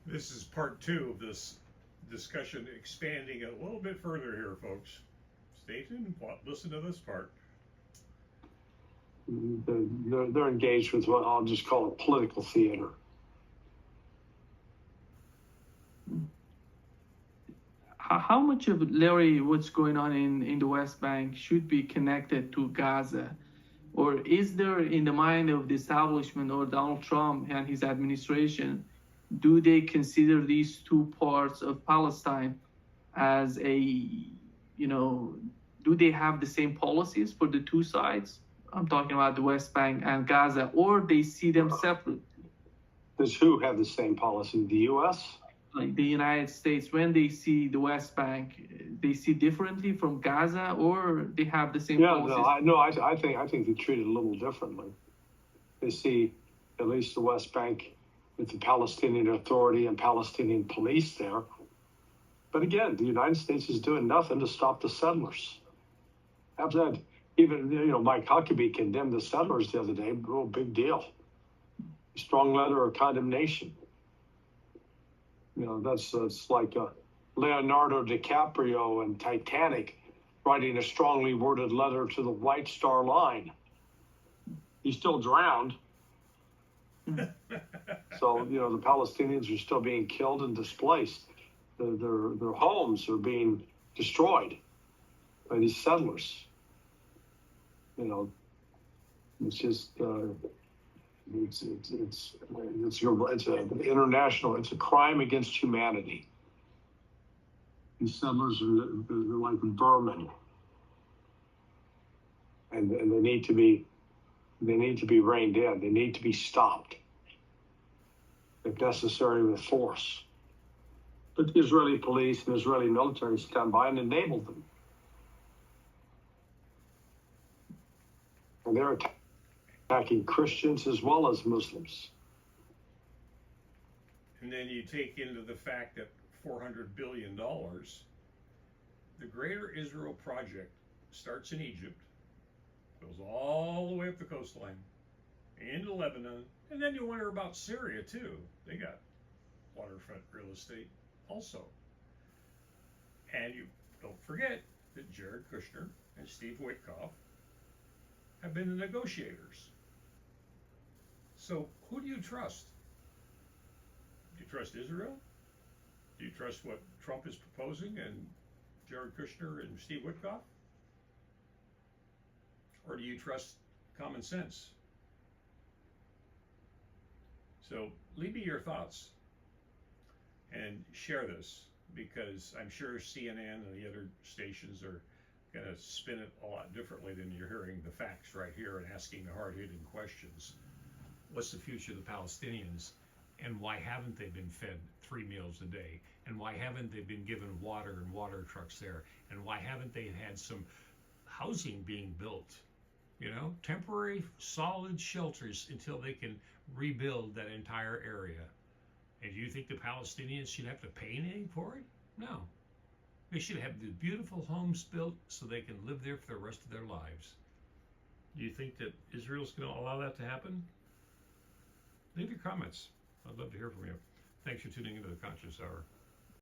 This is part two of this discussion, expanding a little bit further here, folks. Stay tuned and listen to this part. They're engaged with what I'll just call it political theater. How much of, Larry, what's going on in the West Bank should be connected to Gaza? Or is there, in the mind of the establishment or Donald Trump and his administration, do they consider these two parts of Palestine as do they have the same policies for the two sides? I'm talking about the West Bank and Gaza, or they see them separately? Does who have the same policy? The U.S.? Like the United States, when they see the West Bank, they see differently from Gaza, or they have the same policies? I think they treat it a little differently. They see at least the West Bank with the Palestinian Authority and Palestinian police there. But again, the United States is doing nothing to stop the settlers. Even Mike Huckabee condemned the settlers the other day. Oh, big deal. Strong letter of condemnation. That's like Leonardo DiCaprio in Titanic writing a strongly worded letter to the White Star Line. He still drowned. So, the Palestinians are still being killed and displaced. Their homes are being destroyed by these settlers. It's just it's a crime against humanity. These settlers are like vermin, and they need to be reined in. They need to be stopped, if necessary, with force. But the Israeli police and Israeli military stand by and enable them, and they're attacking Christians as well as Muslims. And then you take into the fact that $400 billion, the Greater Israel Project starts in Egypt, goes all the way up the coastline, into Lebanon, and then you wonder about Syria too. They got waterfront real estate also. And you don't forget that Jared Kushner and Steve Witkoff have been the negotiators. So who do you trust? Do you trust Israel? Do you trust what Trump is proposing and Jared Kushner and Steve Witkoff? Or do you trust common sense? So leave me your thoughts and share this, because I'm sure CNN and the other stations are going to spin it a lot differently than you're hearing the facts right here and asking the hard-hitting questions. What's the future of the Palestinians, and why haven't they been fed 3 meals a day, and why haven't they been given water and water trucks there, and why haven't they had some housing being built, temporary solid shelters until they can rebuild that entire area? And do you think the Palestinians should have to pay anything for it? No. They should have the beautiful homes built so they can live there for the rest of their lives. Do you think that Israel's going to allow that to happen? Leave your comments. I'd love to hear from you. Thanks for tuning into the Conscious Hour.